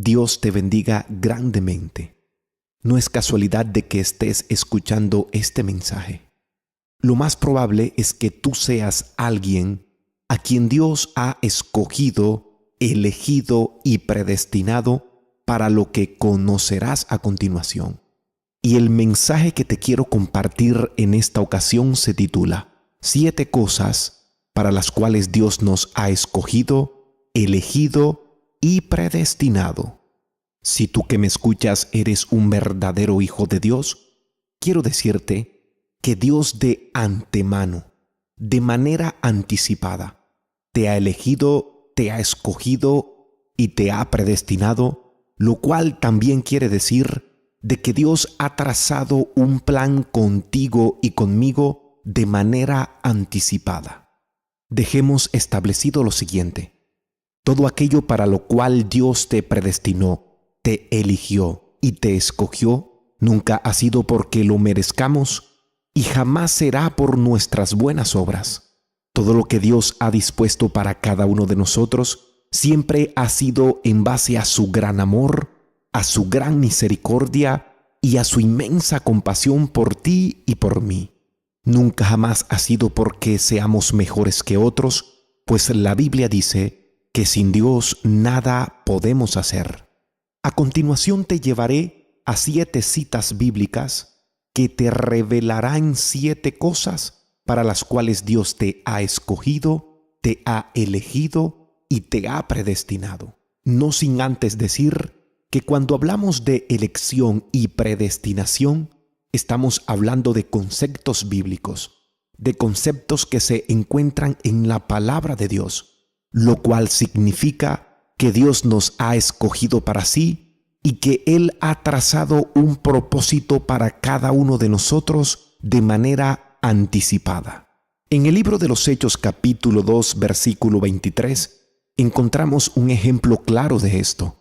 Dios te bendiga grandemente. No es casualidad de que estés escuchando este mensaje. Lo más probable es que tú seas alguien a quien Dios ha escogido, elegido y predestinado para lo que conocerás a continuación. Y el mensaje que te quiero compartir en esta ocasión se titula 7 cosas para las cuales Dios nos ha escogido, elegido y predestinado. Si tú que me escuchas eres un verdadero hijo de Dios, quiero decirte que Dios de antemano, de manera anticipada, te ha elegido, te ha escogido y te ha predestinado, lo cual también quiere decir de que Dios ha trazado un plan contigo y conmigo de manera anticipada. Dejemos establecido lo siguiente: todo aquello para lo cual Dios te predestinó, te eligió y te escogió, nunca ha sido porque lo merezcamos y jamás será por nuestras buenas obras. Todo lo que Dios ha dispuesto para cada uno de nosotros siempre ha sido en base a su gran amor, a su gran misericordia y a su inmensa compasión por ti y por mí. Nunca jamás ha sido porque seamos mejores que otros, pues la Biblia dice que sin Dios nada podemos hacer. A continuación te llevaré a 7 citas bíblicas que te revelarán 7 cosas para las cuales Dios te ha escogido, te ha elegido y te ha predestinado. No sin antes decir que cuando hablamos de elección y predestinación, estamos hablando de conceptos bíblicos, de conceptos que se encuentran en la palabra de Dios, lo cual significa que Dios nos ha escogido para sí y que Él ha trazado un propósito para cada uno de nosotros de manera anticipada. En el libro de los Hechos capítulo 2 versículo 23 encontramos un ejemplo claro de esto.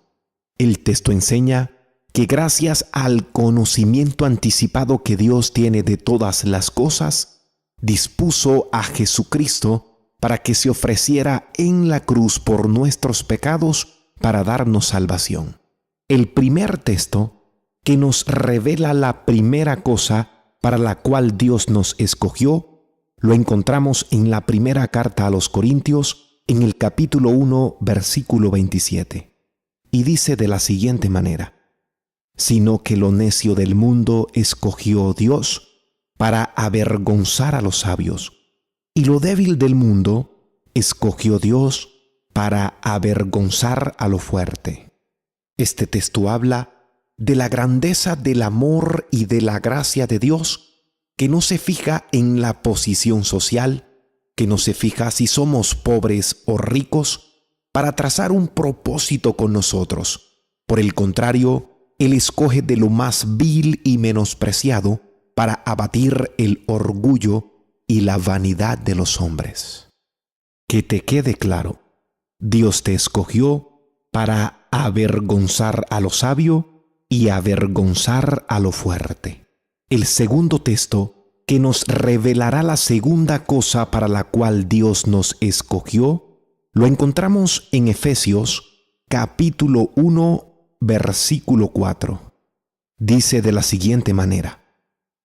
El texto enseña que gracias al conocimiento anticipado que Dios tiene de todas las cosas, dispuso a Jesucristo para que se ofreciera en la cruz por nuestros pecados para darnos salvación. El primer texto que nos revela la primera cosa para la cual Dios nos escogió, lo encontramos en la primera carta a los Corintios, en el capítulo 1, versículo 27. Y dice de la siguiente manera: sino que lo necio del mundo escogió Dios para avergonzar a los sabios, y lo débil del mundo escogió Dios para avergonzar a lo fuerte. Este texto habla de la grandeza del amor y de la gracia de Dios, que no se fija en la posición social, que no se fija si somos pobres o ricos, para trazar un propósito con nosotros. Por el contrario, Él escoge de lo más vil y menospreciado para abatir el orgullo y la vanidad de los hombres. Que te quede claro, Dios te escogió para avergonzar a lo sabio y avergonzar a lo fuerte. El segundo texto que nos revelará la segunda cosa para la cual Dios nos escogió, lo encontramos en Efesios capítulo 1, versículo 4. Dice de la siguiente manera: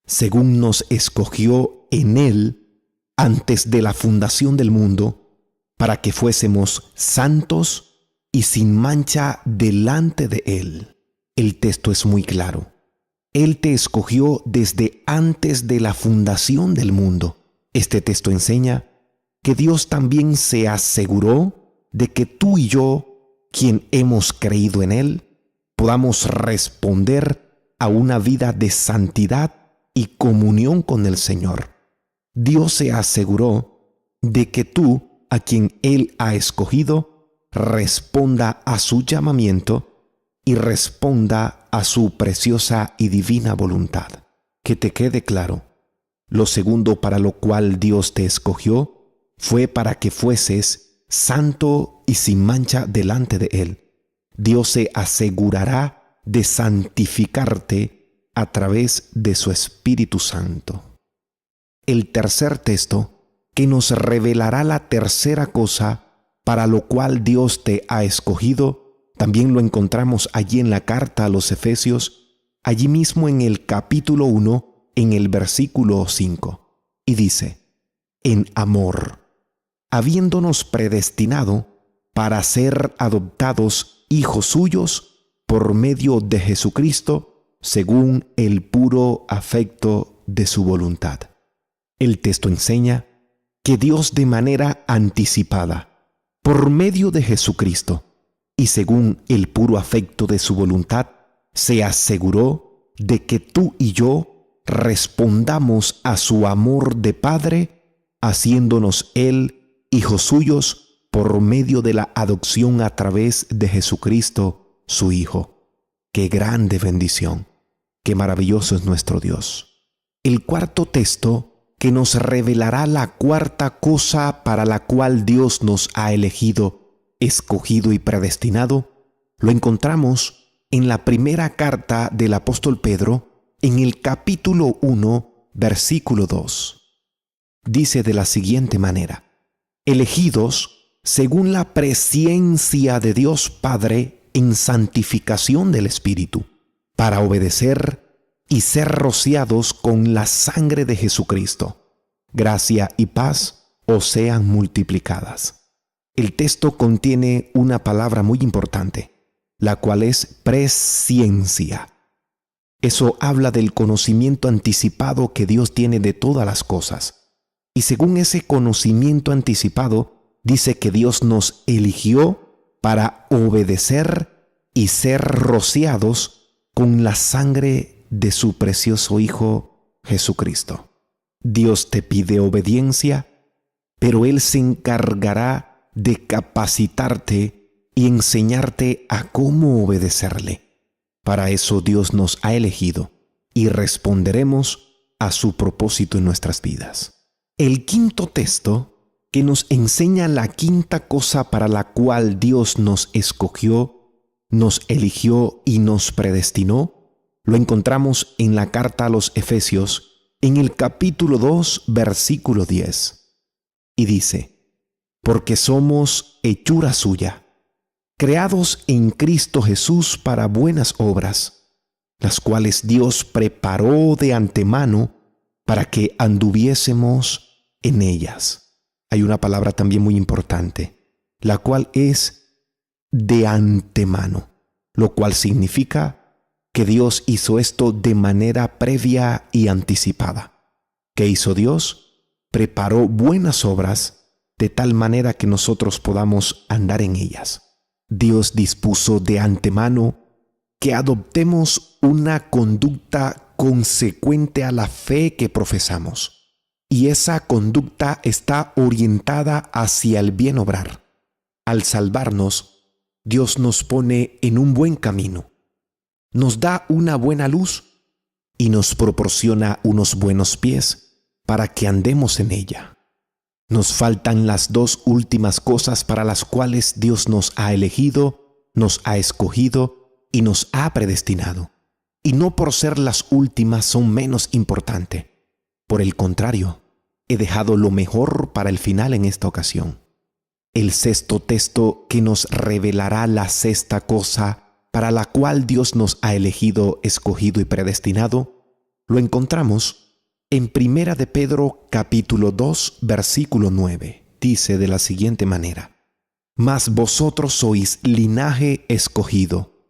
según nos escogió en Él antes de la fundación del mundo, para que fuésemos santos y sin mancha delante de Él. El texto es muy claro. Él te escogió desde antes de la fundación del mundo. Este texto enseña que Dios también se aseguró de que tú y yo, quien hemos creído en Él, podamos responder a una vida de santidad y comunión con el Señor. Dios se aseguró de que tú, a quien Él ha escogido, responda a su llamamiento y responda a su preciosa y divina voluntad. Que te quede claro, lo segundo para lo cual Dios te escogió fue para que fueses santo y sin mancha delante de Él. Dios se asegurará de santificarte a través de su Espíritu Santo. El tercer texto que nos revelará la tercera cosa para lo cual Dios te ha escogido También lo encontramos allí en la carta a los Efesios, allí mismo en el capítulo 1, en el versículo 5. Y dice, en amor, habiéndonos predestinado para ser adoptados hijos suyos por medio de Jesucristo, según el puro afecto de su voluntad. El texto enseña que Dios de manera anticipada, por medio de Jesucristo, y según el puro afecto de su voluntad, se aseguró de que tú y yo respondamos a su amor de Padre, haciéndonos Él hijos suyos por medio de la adopción a través de Jesucristo, su Hijo. ¡Qué grande bendición! ¡Qué maravilloso es nuestro Dios! El cuarto texto que nos revelará la cuarta cosa para la cual Dios nos ha elegido, escogido y predestinado, lo encontramos en la primera carta del apóstol Pedro, en el capítulo 1, versículo 2. Dice de la siguiente manera: elegidos según la presciencia de Dios Padre en santificación del Espíritu, para obedecer y ser rociados con la sangre de Jesucristo. Gracia y paz os sean multiplicadas. El texto contiene una palabra muy importante, la cual es presciencia. Eso habla del conocimiento anticipado que Dios tiene de todas las cosas. Y según ese conocimiento anticipado, dice que Dios nos eligió para obedecer y ser rociados con la sangre de su precioso Hijo Jesucristo. Dios te pide obediencia, pero Él se encargará de capacitarte y enseñarte a cómo obedecerle. Para eso Dios nos ha elegido y responderemos a su propósito en nuestras vidas. El quinto texto que nos enseña la quinta cosa para la cual Dios nos escogió, nos eligió y nos predestinó, lo encontramos en la carta a los Efesios, en el capítulo 2, versículo 10. Y dice: porque somos hechura suya, creados en Cristo Jesús para buenas obras, las cuales Dios preparó de antemano para que anduviésemos en ellas. Hay una palabra también muy importante, la cual es de antemano, lo cual significa que Dios hizo esto de manera previa y anticipada. ¿Qué hizo Dios? Preparó buenas obras de tal manera que nosotros podamos andar en ellas. Dios dispuso de antemano que adoptemos una conducta consecuente a la fe que profesamos, y esa conducta está orientada hacia el bien obrar. Al salvarnos, Dios nos pone en un buen camino, nos da una buena luz y nos proporciona unos buenos pies para que andemos en ella. Nos faltan las dos últimas cosas para las cuales Dios nos ha elegido, nos ha escogido y nos ha predestinado. Y no por ser las últimas son menos importantes. Por el contrario, he dejado lo mejor para el final en esta ocasión. El sexto texto que nos revelará la sexta cosa para la cual Dios nos ha elegido, escogido y predestinado, lo encontramos en Primera de Pedro capítulo 2, versículo 9. Dice de la siguiente manera: mas vosotros sois linaje escogido,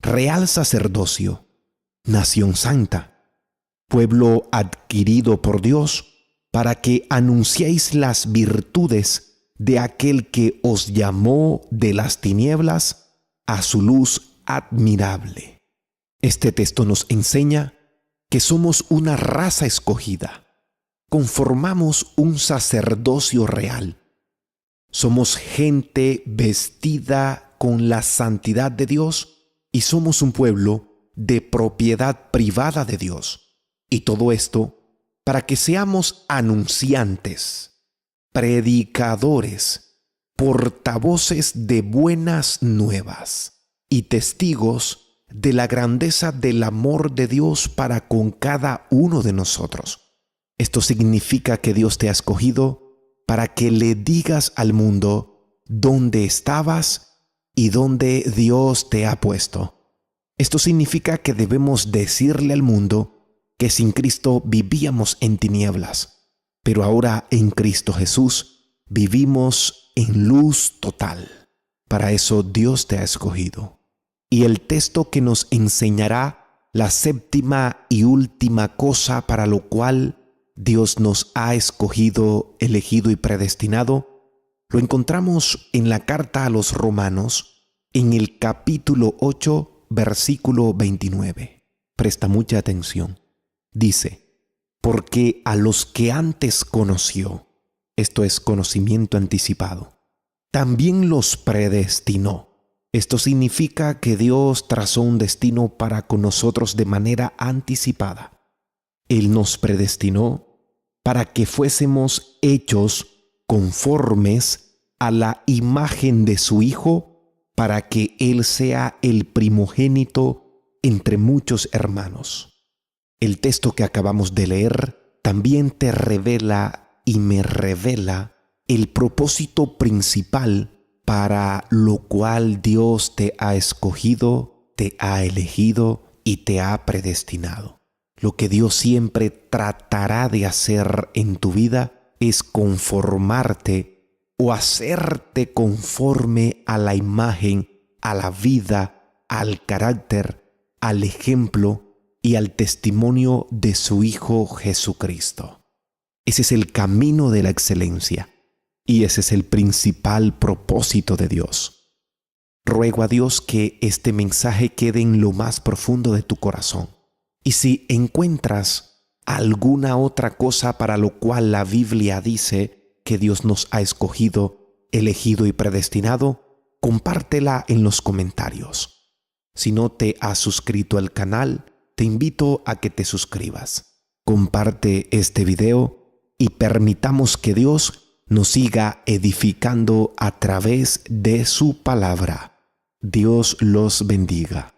real sacerdocio, nación santa, pueblo adquirido por Dios, para que anunciéis las virtudes de aquel que os llamó de las tinieblas a su luz admirable. Este texto nos enseña que somos una raza escogida, conformamos un sacerdocio real, somos gente vestida con la santidad de Dios y somos un pueblo de propiedad privada de Dios. Y todo esto para que seamos anunciantes, predicadores, portavoces de buenas nuevas y testigos de la grandeza del amor de Dios para con cada uno de nosotros. Esto significa que Dios te ha escogido para que le digas al mundo dónde estabas y dónde Dios te ha puesto. Esto significa que debemos decirle al mundo que sin Cristo vivíamos en tinieblas, pero ahora en Cristo Jesús vivimos en luz total. Para eso Dios te ha escogido. Y el texto que nos enseñará la séptima y última cosa para lo cual Dios nos ha escogido, elegido y predestinado, lo encontramos en la carta a los Romanos, en el capítulo 8, versículo 29. Presta mucha atención. Dice, porque a los que antes conoció, esto es conocimiento anticipado, también los predestinó. Esto significa que Dios trazó un destino para con nosotros de manera anticipada. Él nos predestinó para que fuésemos hechos conformes a la imagen de su Hijo, para que Él sea el primogénito entre muchos hermanos. El texto que acabamos de leer también te revela y me revela el propósito principal para lo cual Dios te ha escogido, te ha elegido y te ha predestinado. Lo que Dios siempre tratará de hacer en tu vida es conformarte o hacerte conforme a la imagen, a la vida, al carácter, al ejemplo y al testimonio de su Hijo Jesucristo. Ese es el camino de la excelencia y ese es el principal propósito de Dios. Ruego a Dios que este mensaje quede en lo más profundo de tu corazón. Y si encuentras alguna otra cosa para lo cual la Biblia dice que Dios nos ha escogido, elegido y predestinado, compártela en los comentarios. Si no te has suscrito al canal, te invito a que te suscribas. Comparte este video y permitamos que Dios nos siga edificando a través de su palabra. Dios los bendiga.